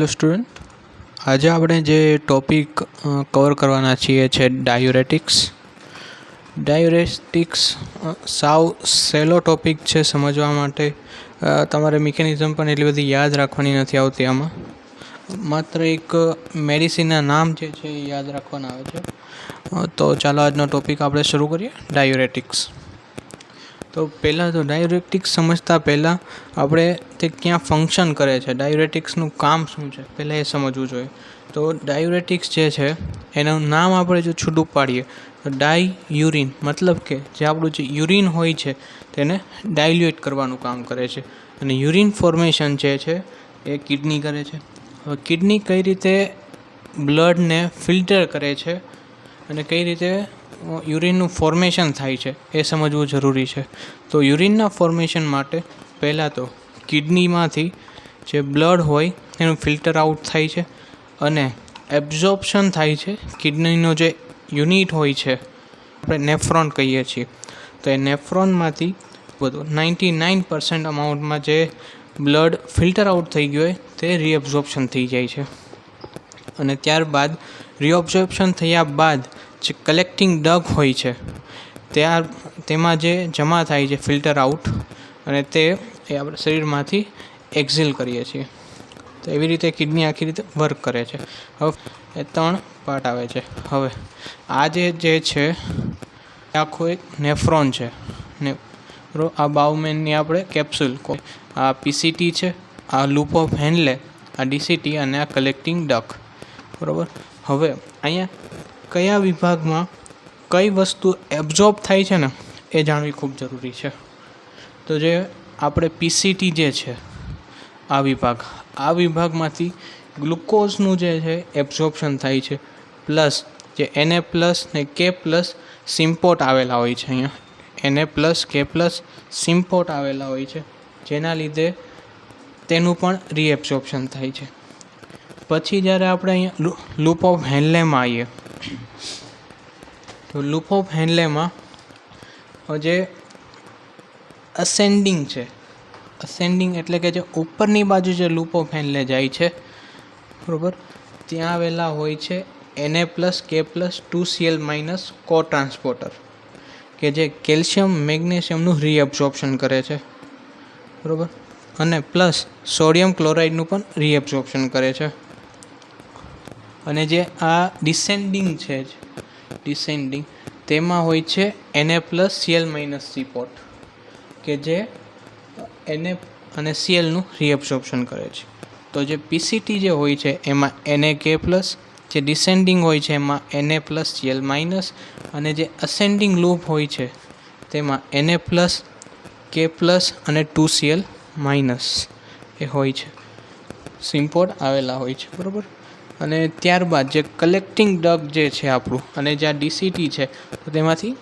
Hello student, આજે આપણે જે ટોપિક કવર કરવાના છીએ છે ડાયુરેટિક્સ. ડાયુરેટિક્સ સાવ સહેલો ટોપિક છે સમજવા માટે. તમારે મિકેનિઝમ પણ એટલી બધી યાદ રાખવાની નથી આવતી. આમાં માત્ર એક મેડિસિનના નામ જે છે એ યાદ રાખવાના આવે છે. તો ચાલો આજનો ટોપિક આપણે શરૂ કરીએ, ડાયુરેટિક્સ. તો પહેલાં તો ડાયુરેટિક્સ સમજતા પહેલાં આપણે તે ક્યાં ફંક્શન કરે છે, ડાયુરેટિક્સનું કામ શું છે, પહેલાં એ સમજવું જોઈએ. તો ડાયુરેટિક્સ જે છે એનું નામ આપણે જો છૂટું પાડીએ તો ડાયયુરિન, મતલબ કે જે આપણું જે યુરિન હોય છે તેને ડાયલ્યુએટ કરવાનું કામ કરે છે. અને યુરિન ફોર્મેશન જે છે એ કિડની કરે છે. હવે કિડની કઈ રીતે બ્લડને ફિલ્ટર કરે છે અને કઈ રીતે યુરિનનું ફોર્મેશન થાય છે એ સમજવું જરૂરી છે. તો યુરિનના ફોર્મેશન માટે પહેલાં તો કિડનીમાંથી જે બ્લડ હોય એનું ફિલ્ટર આઉટ થાય છે અને એબ્ઝોર્પ્શન થાય છે. કિડનીનો જે યુનિટ હોય છે આપણે નેફ્રોન કહીએ છીએ, તો એ નેફ્રોનમાંથી બધું 99% અમાઉન્ટમાં જે બ્લડ ફિલ્ટર આઉટ થઈ ગયું હોય તે રીએબ્ઝોર્પ્શન થઈ જાય છે. અને ત્યારબાદ રીઓબ્ઝોર્પ્શન થયા બાદ જે કલેક્ટિંગ ડગ હોય છે તેમાં જે જમા થાય છે ફિલ્ટર આઉટ, અને તે આપણે શરીરમાંથી એક્ઝિલ કરીએ છીએ. તો એવી રીતે કિડની આખી રીતે વર્ક કરે છે. હવે એ 3 પાર્ટ આવે છે. હવે આ જે છે આખો એક નેફ્રોન છે. આ બાઉમેનની આપણે કેપ્સ્યુલ, આ પીસીટી છે, આ લૂપ ઓફ હેન્લે, આ ડીસીટી અને આ કલેક્ટિંગ ડક. બરાબર. હવે અહીંયા કયા વિભાગમાં કઈ વસ્તુ એબ્ઝોર્બ થાય છે ને એ જાણવી ખૂબ જરૂરી છે. તો જે આપણે પીસીટી જે છે આ વિભાગમાંથી ગ્લુકોઝનું જે છે એબ્ઝોર્પ્શન થાય છે, પ્લસ જે Na+ ને K+ સિમ્પોર્ટ આવેલા હોય છે. અહીંયા Na+, K+ સિમ્પોર્ટ આવેલા હોય છે, જેના લીધે તેનું પણ રીએબ્ઝોર્પ્શન થાય છે. પછી જ્યારે આપણે અહીંયા લૂપ ઓફ હેન્લેમાં આવીએ તો લૂપ ઓફ હેન્લેમાં જે અસેન્ડિંગ છે, અસેન્ડિંગ એટલે કે જે ઉપરની બાજુ જે લૂપ ઓફ હેન્લે જાય છે, બરાબર, ત્યાં આવેલા હોય છે Na+, K+, 2Cl- કો ટ્રાન્સપોર્ટર, કે જે કેલ્શિયમ મેગ્નેશિયમનું રીએબ્ઝોર્પ્શન કરે છે. બરાબર. અને પ્લસ સોડિયમ ક્લોરાઇડનું પણ રીએબ્ઝોર્પ્શન કરે છે. અને જે આ ડિસેન્ડિંગ છે, ડિસેન્ડિંગ તેમાં હોય છે Na+ Cl- સિપોર્ટ, કે જે Na અને Clનું રીએબ્ઝોર્પ્શન કરે છે. તો જે પીસીટી જે હોય છે એમાં Na, K+, જે ડિસેન્ડિંગ હોય છે એમાં Na+, Cl-, અને જે અસેન્ડિંગ લૂપ હોય છે તેમાં Na+, K+ અને 2Cl- એ હોય છે, સિમ્પોર્ટ આવેલા હોય છે. બરાબર. અને ત્યારબાદ જે કલેક્ટિંગ ડગ જે છે આપણું, અને જે આ ડીસીટી છે તો તેમાંથી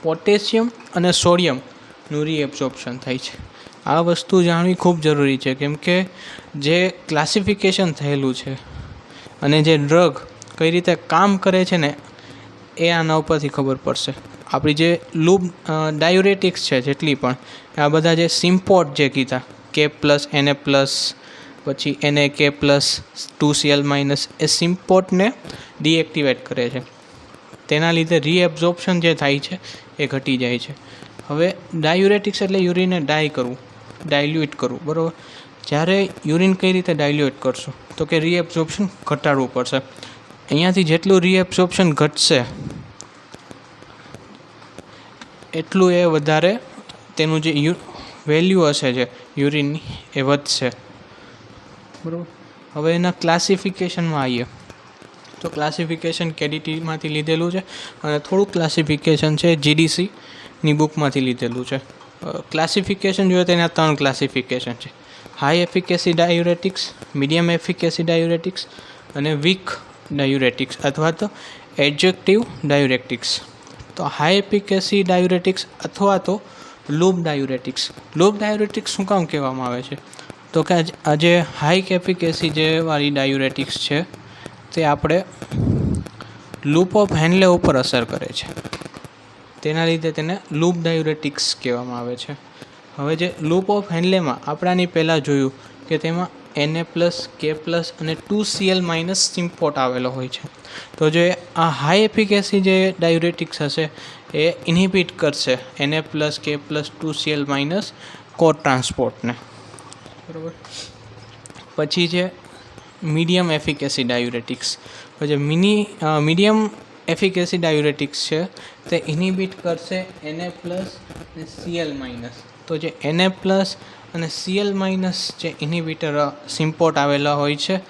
પોટેશિયમ અને સોડિયમનું રીએબ્ઝોર્પ્શન થાય છે. આ વસ્તુ જાણવી ખૂબ જરૂરી છે, કેમ કે જે ક્લાસિફિકેશન થયેલું છે અને જે ડ્રગ કઈ રીતે કામ કરે છે ને એ આના ઉપરથી ખબર પડશે. આપણી જે લૂપ ડાયુરેટિક્સ છે જેટલી પણ, આ બધા જે સિમ્પોર્ટ જે કીધા, K+, Na+, પછી Na, K+, 2Cl- એ સિમ્પોર્ટને ડીએક્ટિવેટ કરે છે. તેના લીધે રીએબ્ઝોર્પ્શન જે થાય છે એ ઘટી જાય છે. હવે ડાયુરેટિક્સ એટલે યુરિનને ડાયલ્યુએટ કરવું. બરાબર. જ્યારે યુરિન કઈ રીતે ડાયલ્યુએટ કરશું, તો કે રીએબ્ઝોર્પ્શન ઘટાડવું પડશે. અહીંયાથી જેટલું રીએબ્ઝોર્પ્શન ઘટશે એટલું એ વધારે તેનું જે વેલ્યુ હશે જે યુરિનની એ વધશે. બરાબર. હવે એના ક્લાસિફિકેશનમાં આવીએ તો ક્લાસિફિકેશન કેડીટીમાંથી લીધેલું છે, અને થોડુંક ક્લાસિફિકેશન છે જીડીસીની બુકમાંથી લીધેલું છે. ક્લાસિફિકેશન જોઈએ તો એના 3 ક્લાસિફિકેશન છે: હાઈ એફિકેસી ડાયુરેટિક્સ, મીડિયમ એફિકેસી ડાયુરેટિક્સ અને વીક ડાયુરેટિક્સ, અથવા તો એડજેક્ટિવ ડાયુરેટિક્સ. તો હાઈ એફિકેસી ડાયુરેટિક્સ અથવા તો લૂપ ડાયુરેટિક્સ. લૂપ ડાયુરેટિક્સ શું કામ કહેવામાં આવે છે, તો કે આજે હાઈ એફિકેસી જે વાળી ડાયુરેટિક્સ છે તે આપણે લૂપ ઓફ હેન્લે ઉપર અસર કરે છે, તેના લીધે તેને લૂપ ડાયુરેટિક્સ કહેવામાં આવે છે. હવે જે લૂપ ઓફ હેન્લેમાં આપણાની પહેલાં જોયું કે તેમાં Na+K+ અને 2Cl- સિમ્પોટ આવેલો હોય છે. તો જે આ હાઈ એફિકેસી જે ડાયુરેટિક્સ હશે એ ઇન્હિબિટ કરશે Na+K+ 2Cl- કો ટ્રાન્સપોર્ટને, બરાબર. પછી છે મીડિયમ એફિકેસી ડાયુરેટિક્સ. તો જે મીડિયમ એફિકેસી ડાયુરેટિક્સ છે તે ઇન્હિબિટ કરશે Na+ અને Cl-. તો જે Na+ અને Cl- જે ઇન્હિબિટર સિમ્પોર્ટ આવેલા હોય છે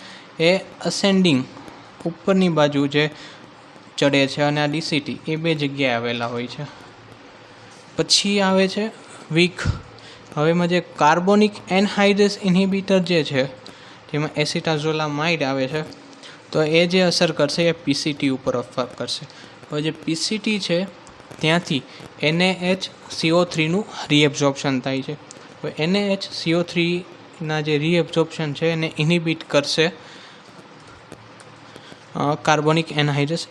એ અસેન્ડિંગ ઉપરની બાજુ જે ચડે છે અને આ ડીસીટી એ બે જગ્યાએ આવેલા હોય છે. પછી આવે છે વીક. હવે એમાં જે કાર્બોનિક એનહાઇડ્રેસ ઇન્હિબિટર જે છે જેમાં એસિટાઝોલામાઇડ આવે છે તો એ જે અસર કરશે એ પીસીટી ઉપર અસર કરશે. હવે જે પીસીટી છે ત્યાંથી NaHCO3નું રીએબ્ઝોર્પ્શન થાય છે. હવે NaHCO3ના જે રીએબ્ઝોર્પ્શન છે એને ઇન્હિબિટ કરશે કાર્બોનિક એનહાઇડ્રેસ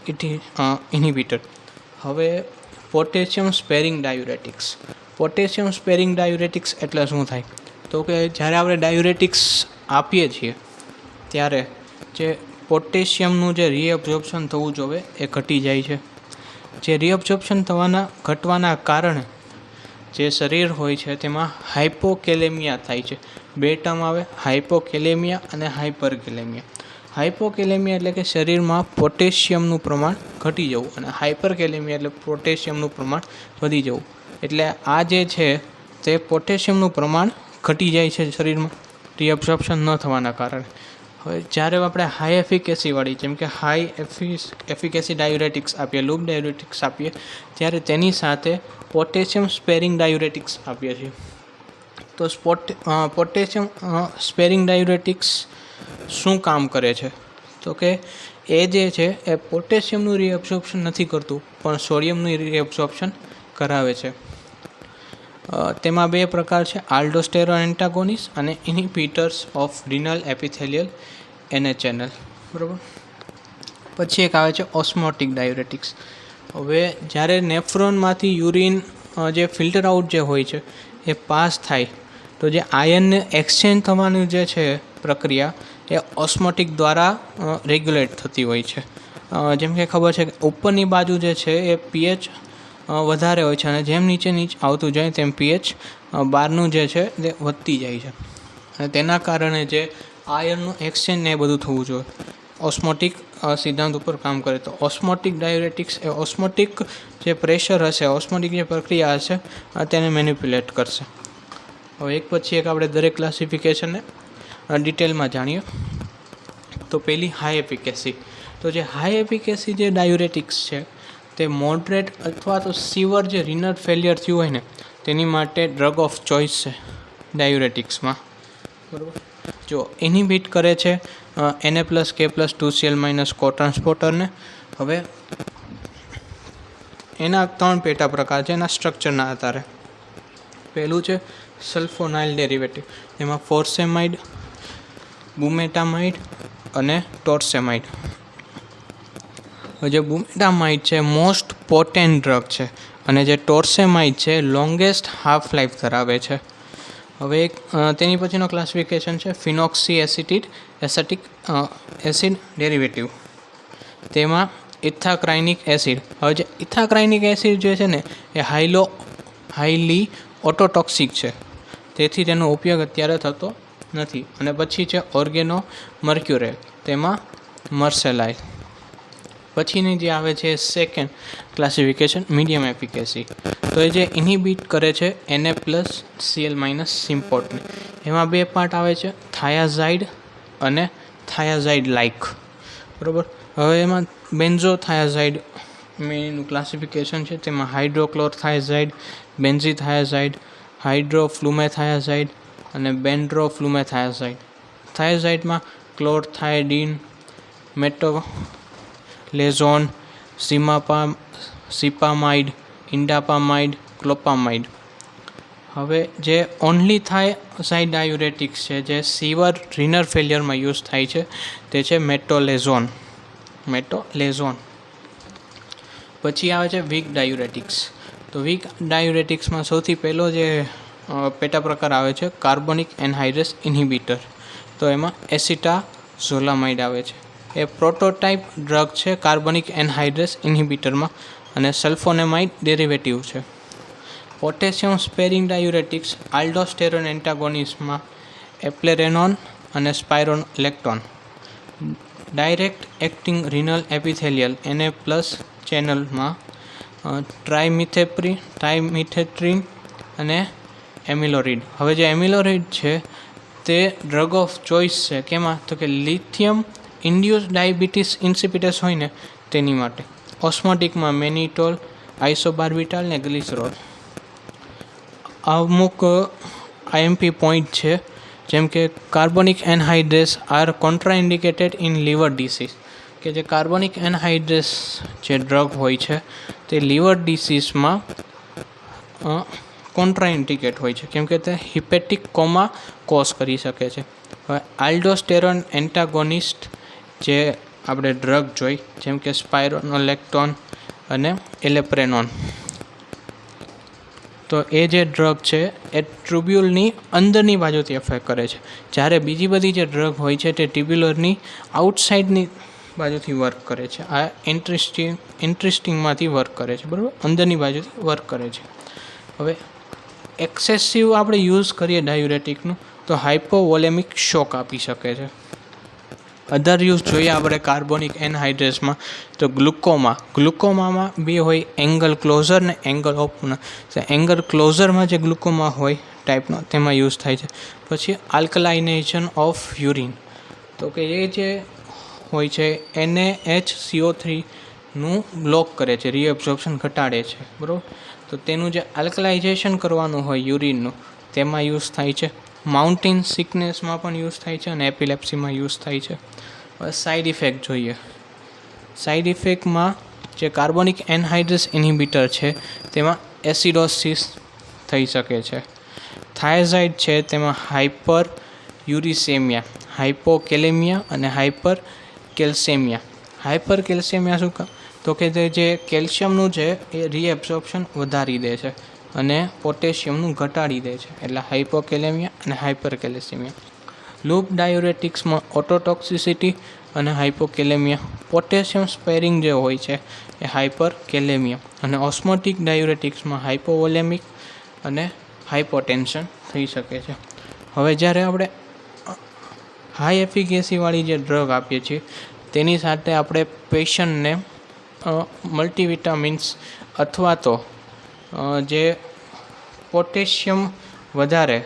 ઇન્હિબિટર. હવે પોટેશિયમ સ્પેરિંગ ડાયુરેટિક્સ. પોટેશિયમ સ્પેરિંગ ડાયુરેટિક્સ એટલે શું થાય? તો કે જ્યારે આપણે ડાયુરેટિક્સ આપીએ છીએ ત્યારે જે પોટેશિયમનું જે રીએબ્ઝોર્પ્શન થવું જોઈએ એ ઘટી જાય છે. જે રીએબ્ઝોર્પ્શન ઘટવાના કારણે જે શરીર હોય છે તેમાં હાઇપોકેલેમિયા થાય છે. બે ટર્મ આવે, હાઇપોકેલેમિયા અને હાઇપરકેલેમિયા. હાઇપોકેલેમિયા એટલે કે શરીરમાં પોટેશિયમનું પ્રમાણ ઘટી જવું અને હાઇપરકેલેમિયા એટલે પોટેશિયમનું પ્રમાણ વધી જવું. એટલે આ જે છે તે પોટેશિયમનું પ્રમાણ ઘટી જાય છે શરીરમાં રીએબ્ઝોર્પ્શન ન થવાના કારણે. હવે જ્યારે આપણે હાઈ એફિકેસીવાળી જેમ કે હાઈ એફિકેસી ડાયુરેટિક્સ આપીએ, લૂપ ડાયુરેટિક્સ આપીએ ત્યારે તેની સાથે પોટેશિયમ સ્પેરિંગ ડાયુરેટિક્સ આપીએ છીએ. તો પોટેશિયમ સ્પેરિંગ ડાયુરેટિક્સ શું કામ કરે છે? તો કે એ જે છે એ પોટેશિયમનું રીએબ્ઝોર્પ્શન નથી કરતું પણ સોડિયમનું રીએબ્ઝોર્પ્શન કરાવે છે. તેમાં બે પ્રકાર છે, આલ્ડોસ્ટેરોન એન્ટાગોનિસ્ટ અને ઇન્હિબિટર્સ ઓફ રિનલ એપિથેલિયલ Na ચેનલ, બરાબર. પછી એક આવે છે ઓસ્મોટિક ડાયુરેટિક્સ. હવે જ્યારે નેફ્રોનમાંથી યુરિન જે ફિલ્ટર આઉટ જે હોય છે એ પાસ થાય તો જે આયનને એક્સચેન્જ થવાની જે છે પ્રક્રિયા એ ઓસ્મોટિક દ્વારા રેગ્યુલેટ થતી હોય છે. જેમ કે ખબર છે કે ઉપરની બાજુ જે છે એ પીએચ વધારે હોય છે અને જેમ નીચે આવતું જાય તેમ પીએચ બહારનું જે છે તે વધતી જાય છે અને તેના કારણે જે આયનનું એક્સચેન્જ ને એ બધું થવું જોઈએ. ઓસ્મોટિક સિદ્ધાંત ઉપર કામ કરે. તો ઓસ્મોટિક ડાયુરેટિક્સ એ ઓસ્મોટિક જે પ્રેશર હશે, ઓસ્મોટિક જે પ્રક્રિયા હશે તેને મેનિપ્યુલેટ કરશે. હવે એક પછી એક આપણે દરેક ક્લાસિફિકેશનને ડિટેલમાં જાણીએ. તો પહેલી હાઈ એફિકેસી. તો જે હાઈ એફિકેસી જે ડાયુરેટિક્સ છે તે મોડરેટ અથવા તો સિવર જે રિનલ ફેલિયર થયું હોય ને તેની માટે ડ્રગ ઓફ ચોઇસ છે ડાયુરેટિક્સમાં, બરાબર. જો ઇન્હિબિટ કરે છે Na+K+ 2Cl- કો ટ્રાન્સપોર્ટરને. હવે એના 3 પેટા પ્રકાર છે એના સ્ટ્રક્ચરના આધારે. પહેલું છે સલ્ફોનાઇલ ડેરિવેટિવ, એમાં ફોર્સેમાઇડ, બુમેટામાઇડ અને ટોર્સેમાઇડ. જે બુમેટામાઇડ છે મોસ્ટ પોટેન્ટ ડ્રગ છે અને જે ટોર્સેમાઇડ છે લોંગેસ્ટ હાફ લાઈફ ધરાવે છે. હવે તેની પછીનો ક્લાસિફિકેશન છે ફિનોક્સી એસિટિક એસિડ ડેરિવેટિવ. તેમાં ઇથાક્રાઇનિક એસિડ. હવે જે ઇથાક્રાઇનિક એસિડ જે છે ને એ હાઈલી ઓટોટોક્સિક છે, તેથી તેનો ઉપયોગ અત્યારે થતો નથી. અને પછી છે ઓર્ગેનો મર્ક્યુરેલ, તેમાં મર્સેલાઇલ. પછીની જે આવે છે સેકન્ડ ક્લાસિફિકેશન મીડિયમ એફિકેસી. તો એ જે ઇન્હિબિટ કરે છે Na+Cl- સિમ્પોર્ટને. એમાં બે પાર્ટ આવે છે, થાયાઝાઇડ અને થાયાઝાઇડ લાઇક, બરાબર. હવે એમાં બેન્ઝોથાયાઝાઇડ મેનું ક્લાસિફિકેશન છે. તેમાં હાઇડ્રોક્લોરથાયાઝાઇડ, બેન્ઝીથાયાઝાઇડ, હાઇડ્રોફ્લુમેથાયાઝાઇડ અને બેન્ડ્રોફ્લુમેથાયાઝાઇડ. થાયાઝાઇડમાં ક્લોરથાયડીન, મેટોલેઝોન, સિપામાઇડ, ઇન્ડાપામાઇડ, ક્લોપામાઇડ. હવે જે ઓનલી થાયાઝાઇડ ડાયુરેટિક્સ છે જે સિવર રિનલ ફેલિયરમાં યુઝ થાય છે તે છે મેટોલેઝોન. પછી આવે છે વીક ડાયુરેટિક્સ. તો વીક ડાયુરેટિક્સમાં સૌથી પહેલો જે પેટા પ્રકાર આવે છે કાર્બોનિક એનહાઇડ્રેસ ઇન્હિબિટર. તો એમાં એસિટાઝોલામાઇડ આવે છે. એ પ્રોટોટાઇપ ડ્રગ છે કાર્બનિક એનહાઇડ્રેસ ઇન્હિબિટરમાં અને સલ્ફોનેમાઇડ ડેરિવેટિવ છે. પોટેશિયમ સ્પેરિંગ ડાયુરેટિક્સ આલ્ડોસ્ટેરોન એન્ટાગોનિસ્ટમાં એપ્લેરેનોન અને સ્પાઇરોલેક્ટોન. ડાયરેક્ટ એક્ટિંગ રિનલ એપિથેલિયલ Na+ ચેનલમાં ટ્રાઇમિથેટ્રીન અને એમિલોરીડ. હવે જે એમિલોરીડ છે તે ડ્રગ ઓફ ચોઇસ છે. કેમાં? તો કે લિથિયમ ઇન્ડ્યુસ ડાયાબિટીસ ઇન્સિપિટસ હોય ને તેની માટે. ઓસ્મોટિકમાં મેનિટોલ, આઇસોબાર્બિટાલ ને ગ્લિસરોલ. અમુક IMP પોઈન્ટ છે, જેમ કે carbonic anhydrase are contraindicated in liver disease. કે જે કાર્બોનિક એનહાઇડ્રેસ જે ડ્રગ હોય છે તે લીવર ડિસીઝમાં કોન્ટ્રાઇન્ડિકેટ હોય છે, કેમ કે તે હિપેટિક કોમા કોઝ કરી શકે છે. હવે આલ્ડોસ્ટેરોન એન્ટાગોનિસ્ટ જે આપણે ડ્રગ જોઈ, જેમ કે સ્પાઇરોલેક્ટોન અને એલેપ્રેનોન. તો એ જે ડ્રગ છે એ ટ્યુબ્યુલની અંદરની બાજુથી અફેક્ટ કરે છે, જ્યારે બીજી બધી જે ડ્રગ હોય છે તે ટ્યુબ્યુલરની આઉટસાઇડની બાજુથી વર્ક કરે છે. આ ઇન્ટરેસ્ટિંગમાંથી વર્ક કરે છે, બરાબર, અંદરની બાજુથી વર્ક કરે છે. હવે એક્સેસિવ આપણે યુઝ કરીએ ડાયુરેટિકનું તો હાઇપોવોલેમિક શોક આપી શકે છે. અધર યુઝ જોઈએ આપણે કાર્બોનિક એનહાઇડ્રેસમાં તો ગ્લુકોમામાં બે હોય, એંગલ ક્લોઝર ને એંગલ ઓપનર. એંગલ ક્લોઝરમાં જે ગ્લુકોમા હોય ટાઈપનો તેમાં યુઝ થાય છે. પછી આલ્કલાઇનેશન ઓફ યુરિન, તો કે એ જે હોય છે NaHCO3નું બ્લોક કરે છે, રીએબ્ઝોર્પ્શન ઘટાડે છે, બરાબર. તો તેનું જે આલ્કલાઇઝેશન કરવાનું હોય યુરિનનું તેમાં યુઝ થાય છે. માઉન્ટેન સિકનેસમાં પણ યુઝ થાય છે અને એપિલેપ્સીમાં યુઝ થાય છે. સાઇડ ઇફેક્ટ જોઈએ. સાઇડ ઇફેક્ટમાં જે કાર્બોનિક એનહાઇડ્રેસ ઇન્હિબિટર છે તેમાં એસિડોસિસ થઈ શકે છે. થાયઝાઇડ છે તેમાં હાઇપર યુરિસેમિયા, હાઇપોકેલેમિયા અને હાઇપર કેલ્સેમિયા. હાઇપર કેલ્સેમિયા શું કામ? તો કે તે જે કેલ્શિયમનું છે એ રીએબ્ઝોર્પ્શન વધારી દે છે અને પોટેશિયમનું ઘટાડી દે છે, એટલે હાઇપોકેલેમિયા અને હાઇપર કેલ્સેમિયા. લૂપ ડાયુરેટિક્સમાં ઓટોટોક્સિસિટી અને હાઇપોકેલેમિયા. પોટેશિયમ સ્પેરિંગ જે હોય છે એ હાઇપર કેલેમિયા. અને ઓસ્મોટિક ડાયુરેટિક્સમાં હાઇપોવોલેમિક અને હાઇપોટેન્શન થઈ શકે છે. હવે જ્યારે આપણે હાઈ એફિકેસીવાળી જે ડ્રગ આપીએ છીએ તેની સાથે આપણે પેશન્ટને મલ્ટીવિટામિન્સ અથવા તો જે પોટેશિયમ વધારે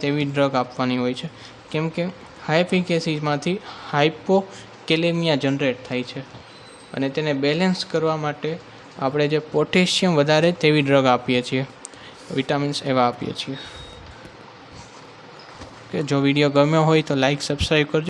તેવી ડ્રગ આપવાની હોય છે, કેમ કે હાઈ એફિકેસીમાંથી હાઇપોકેલેમિયા જનરેટ થાય છે અને તેને બેલેન્સ કરવા માટે આપણે જે પોટેશિયમ વધારે તેવી ડ્રગ આપીએ છીએ, વિટામિન્સ એવા આપીએ છીએ. કે જો વિડીયો ગમ્યો હોય તો લાઈક સબસ્ક્રાઈબ કરજો.